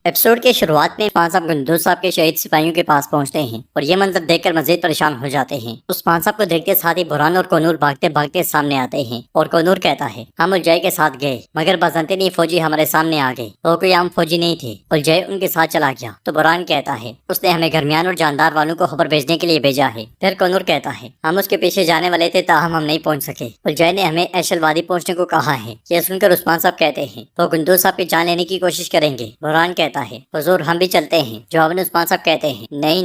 Episode کے شروعات میں عثمان صاحب گندوز صاحب کے شہید سپاہیوں کے پاس پہنچتے ہیں اور یہ منظر دیکھ کر مزید پریشان ہو جاتے ہیں۔ عثمان صاحب کو دیکھتے ساتھ ہی بحران اور کونور بھاگتے بھاگتے سامنے آتے ہیں اور کونور کہتا ہے ہم الجائی کے ساتھ گئے مگر بازنطینی فوجی ہمارے سامنے آ گئے، وہ کوئی عام فوجی نہیں تھے، الجائی ان کے ساتھ چلا گیا۔ تو بحران کہتا ہے اس نے ہمیں گرمیان اور جاندار والوں کو خبر بھیجنے کے لیے بھیجا ہے۔ پھر کونور کہتا ہے ہم اس کے پیچھے جانے والے تھے تاہم ہم نہیں پہنچ سکے، الجائی نے ہمیں ایشل وادی پہنچنے کو کہا ہے۔ یہ سن کر عثمان صاحب کہتے ہیں وہ گندوز صاحب کی جان لینے کی کوشش کریں گے۔ بحران کہتا ہے حضور ہم بھی چلتے ہیں۔ جواب میں عثمان صاحب کہتے ہیں نہیں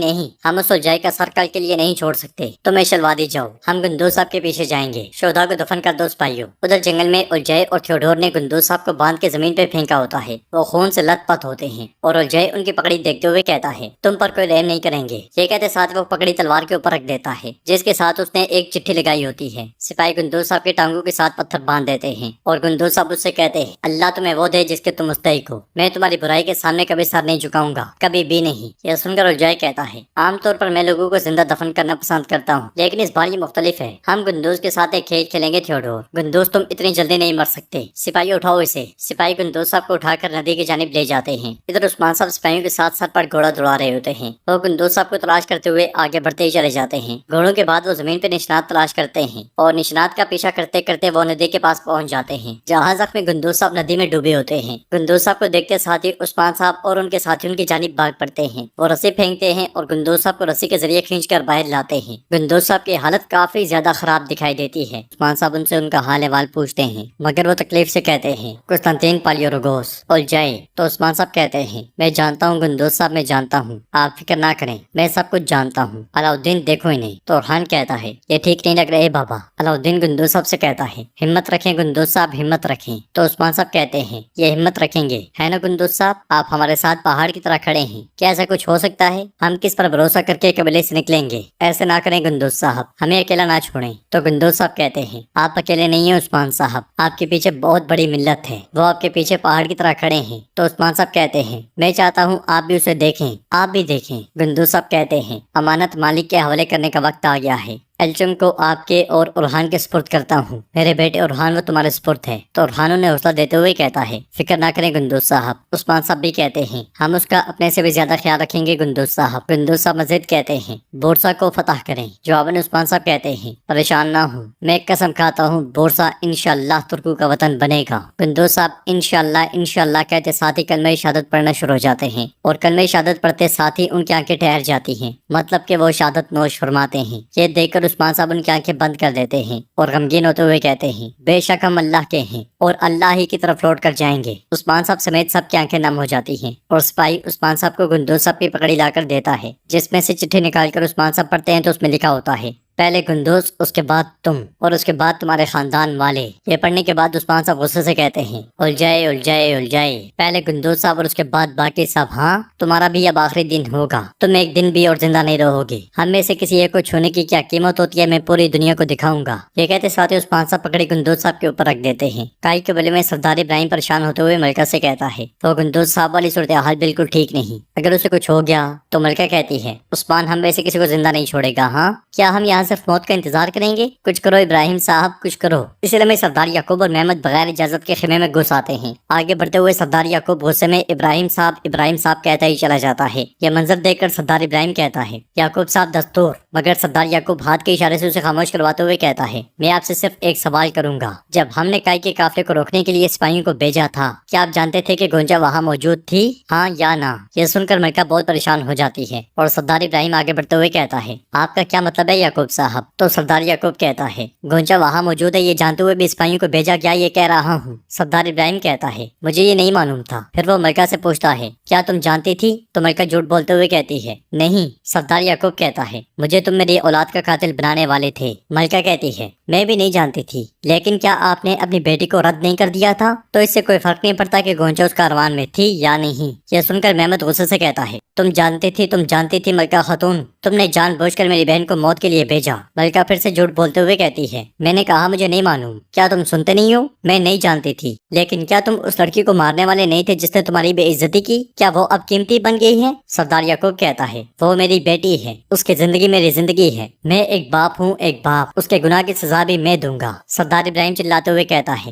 ہم اس الجائی کا سر کل کے لیے نہیں چھوڑ سکتے، تم ایشل وادی جاؤ، ہم گندوز صاحب کے پیچھے جائیں گے، شہدا کو دفن کر دو سپاہیوں۔ ادھر جنگل میں الجائی اور تھیوڈور نے گندوز صاحب کو باندھ کے زمین پہ پھینکا ہوتا ہے، وہ خون سے لت پت ہوتے ہیں اور الجائی ان کی پکڑی دیکھتے ہوئے کہتا ہے تم پر کوئی رحم نہیں کریں گے۔ یہ کہتے ساتھ وہ پکڑی تلوار کے اوپر رکھ دیتا ہے جس کے ساتھ اس نے ایک چٹھی لگائی ہوتی ہے۔ سپاہی گندوز صاحب کے ٹانگوں کے ساتھ پتھر باندھ دیتے ہیں اور گندوز صاحب اس سے کہتے ہیں اللہ تمہیں وہ دے جس کے تم مستحق ہو، میں تمہاری برائی کے سامنے کبھی سر نہیں جھکاؤں گا، کبھی بھی نہیں۔ یہ سن کر الجائی کہتا ہے عام طور پر میں لوگوں کو زندہ دفن کرنا پسند کرتا ہوں لیکن اس بار یہ مختلف ہے، ہم گندوز کے ساتھ ایک کھیل کھیلیں گے تھیوڈور، گندوز تم اتنی جلدی نہیں مر سکتے، سپاہی اٹھاؤ اسے۔ سپاہی گندوز صاحب کو اٹھا کر ندی کی جانب لے جاتے ہیں۔ ادھر عثمان صاحب سپاہیوں کے ساتھ سر پر گھوڑا دوڑا رہے ہوتے ہیں، وہ گندوز صاحب کو تلاش کرتے ہوئے آگے بڑھتے ہی چلے جاتے ہیں۔ گھوڑوں کے بعد وہ زمین پہ نشانات تلاش کرتے ہیں اور نشانات کا پیچھا کرتے کرتے وہ ندی کے پاس پہنچ جاتے ہیں جہاں زخمی گندوز صاحب ندی میں ڈوبے ہوتے ہیں۔ گندوز صاحب کو دیکھتے ساتھ ہی عثمان صاحب اور ان کے ساتھیوں کی جانب بھاگ پڑتے ہیں، وہ رسی پھینکتے ہیں اور گندوز صاحب کو رسی کے ذریعے کھینچ کر باہر لاتے ہیں۔ گندوز صاحب کی حالت کافی زیادہ خراب دکھائی دیتی ہے۔ عثمان صاحب ان سے ان کا حال احوال پوچھتے ہیں مگر وہ تکلیف سے کہتے ہیں قسطنطین پالیورگوس الجائی۔ تو عثمان صاحب کہتے ہیں میں جانتا ہوں گندوز صاحب، میں جانتا ہوں، آپ فکر نہ کریں، میں سب کچھ جانتا ہوں۔ علاؤالدین دیکھو انہیں۔ تو ارحان کہتا ہے یہ ٹھیک نہیں لگ رہے بابا۔ علاؤالدین گندوز صاحب سے کہتا ہے ہمت رکھیں گندوز صاحب، ہمت رکھیں۔ تو عثمان صاحب کہتے ہیں یہ ہمت رکھیں گے ہے نا گندوز صاحب، آپ ہمارے ساتھ پہاڑ کی طرح کھڑے ہیں، کیا ایسا کچھ ہو سکتا ہے؟ ہم کس پر بھروسہ کر کے قبیلے سے نکلیں گے؟ ایسے نہ کریں گندوز صاحب، ہمیں اکیلا نہ چھوڑیں۔ تو گندوز صاحب کہتے ہیں آپ اکیلے نہیں ہیں عثمان صاحب، آپ کے پیچھے بہت بڑی ملت ہے، وہ آپ کے پیچھے پہاڑ کی طرح کھڑے ہیں۔ تو عثمان صاحب کہتے ہیں میں چاہتا ہوں آپ بھی اسے دیکھیں، آپ بھی دیکھیں۔ گندوز صاحب کہتے ہیں امانت مالک کے حوالے کرنے کا وقت آ گیا ہے، الچم کو آپ کے اور ارحان کے سپرد کرتا ہوں، میرے بیٹے ارحان وہ تمہارے سپرد ہے۔ تو ارحان انہیں حوصلہ دیتے ہوئے کہتا ہے فکر نہ کریں گندوز صاحب۔ عثمان صاحب بھی کہتے ہیں ہم اس کا اپنے سے بھی زیادہ خیال رکھیں گے گندوز صاحب۔ گندوز صاحب مزید کہتے ہیں بورسا کو فتح کریں۔ جواباً عثمان صاحب کہتے ہیں پریشان نہ ہوں، میں قسم کھاتا ہوں بورسا انشاءاللہ ترکوں کا وطن بنے گا۔ گندوز صاحب انشاءاللہ کہتے ساتھ ہی کلمہ شہادت پڑھنا شروع ہو جاتے ہیں اور کلمہ شہادت پڑھتے ساتھ ہی ان کی آنکھیں ٹھہر جاتی ہیں، مطلب کہ وہ شہادت نوش فرماتے ہیں۔ یہ دیکھ کر عثمان صاحب ان کی آنکھیں بند کر دیتے ہیں اور غمگین ہوتے ہوئے کہتے ہیں بے شک ہم اللہ کے ہیں اور اللہ ہی کی طرف لوٹ کر جائیں گے۔ عثمان صاحب سمیت سب کی آنکھیں نم ہو جاتی ہیں اور سپاہی عثمان صاحب کو گندوز صاحب کی پکڑی لا کر دیتا ہے جس میں سے چٹھی نکال کر عثمان صاحب پڑھتے ہیں تو اس میں لکھا ہوتا ہے پہلے گندوز، اس کے بعد تم، اور اس کے بعد تمہارے خاندان والے۔ یہ پڑھنے کے بعد عثمان صاحب غصے سے کہتے ہیں الجائے، پہلے گندوز صاحب اور اس کے بعد باقی سب، ہاں تمہارا بھی اب آخری دن ہوگا، تم ایک دن بھی اور زندہ نہیں رہو گے، ہم میں سے کسی ایک کو چھونے کی کیا قیمت ہوتی ہے میں پوری دنیا کو دکھاؤں گا۔ یہ کہتے ساتھ ہی عثمان صاحب پکڑی گندوز صاحب کے اوپر رکھ دیتے ہیں۔ کائی قبیلے میں سردار ابراہیم پریشان ہوتے ہوئے ملکہ سے کہتا ہے وہ گندوز صاحب والی صورتحال بالکل ٹھیک نہیں، اگر اسے کچھ ہو گیا تو ملکہ کہتی ہے عثمان ہم میں سے کسی کو زندہ نہیں چھوڑے گا، ہاں کیا ہم یہاں صرف موت کا انتظار کریں گے؟ کچھ کرو ابراہیم صاحب، کچھ کرو۔ اسی لمحے سردار یعقوب اور محمد بغیر اجازت کے خیمے میں گھس آتے ہیں۔ آگے بڑھتے ہوئے سردار یعقوب غصے میں ابراہیم صاحب کہتا ہی چلا جاتا ہے۔ یہ منظر دیکھ کر سردار ابراہیم کہتا ہے یعقوب صاحب دستور، مگر سردار یعقوب ہاتھ کے اشارے سے اسے خاموش کرواتے ہوئے کہتا ہے میں آپ سے صرف ایک سوال کروں گا، جب ہم نے کائی کے قافلے کو روکنے کے لیے سپاہیوں کو بھیجا تھا کیا آپ جانتے تھے کہ گونجا وہاں موجود تھی، ہاں یا نہ؟ یہ سن کر ملکہ بہت پریشان ہو جاتی ہے اور سردار ابراہیم آگے بڑھتے ہوئے کہتا ہے آپ کا کیا مطلب ہے یعقوب صاحب؟ تو سردار یعقوب کہتا ہے گونجا وہاں موجود ہے یہ جانتے ہوئے بھی سپاہیوں کو بھیجا گیا یہ کہہ رہا ہوں۔ سردار ابراہیم کہتا ہے مجھے یہ نہیں معلوم تھا۔ پھر وہ ملکہ سے پوچھتا ہے کیا تم جانتی تھی؟ تو ملکہ جھوٹ بولتے ہوئے کہتی ہے نہیں۔ سردار یعقوب کہتا ہے مجھے تم میری اولاد کا قاتل بنانے والے تھے۔ ملکہ کہتی ہے میں بھی نہیں جانتی تھی، لیکن کیا آپ نے اپنی بیٹی کو رد نہیں کر دیا تھا؟ تو اس سے کوئی فرق نہیں پڑتا کہ گونجا اس کاروان میں تھی یا نہیں۔ یہ سن کر محمد غصے سے کہتا ہے تم جانتی تھی ملکہ خاتون، تم نے جان بوجھ کر میری بہن کو موت کے لیے بھیجا۔ ملکہ پھر سے جھوٹ بولتے ہوئے کہتی ہے میں نے کہا مجھے نہیں معلوم، کیا تم سنتے نہیں ہو؟ میں نہیں جانتی تھی، لیکن کیا تم اس لڑکی کو مارنے والے نہیں تھے جس نے تمہاری بے عزتی کی؟ کیا وہ اب قیمتی بن گئی ہے؟ سردار یعقوب کہتا ہے وہ میری بیٹی ہے، اس کی زندگی میری زندگی ہے، میں ایک باپ ہوں، ایک باپ، اس کے گناہ کی سزا بھی میں دوں گا۔ سردار ابراہیم چلاتے ہوئے کہتا ہے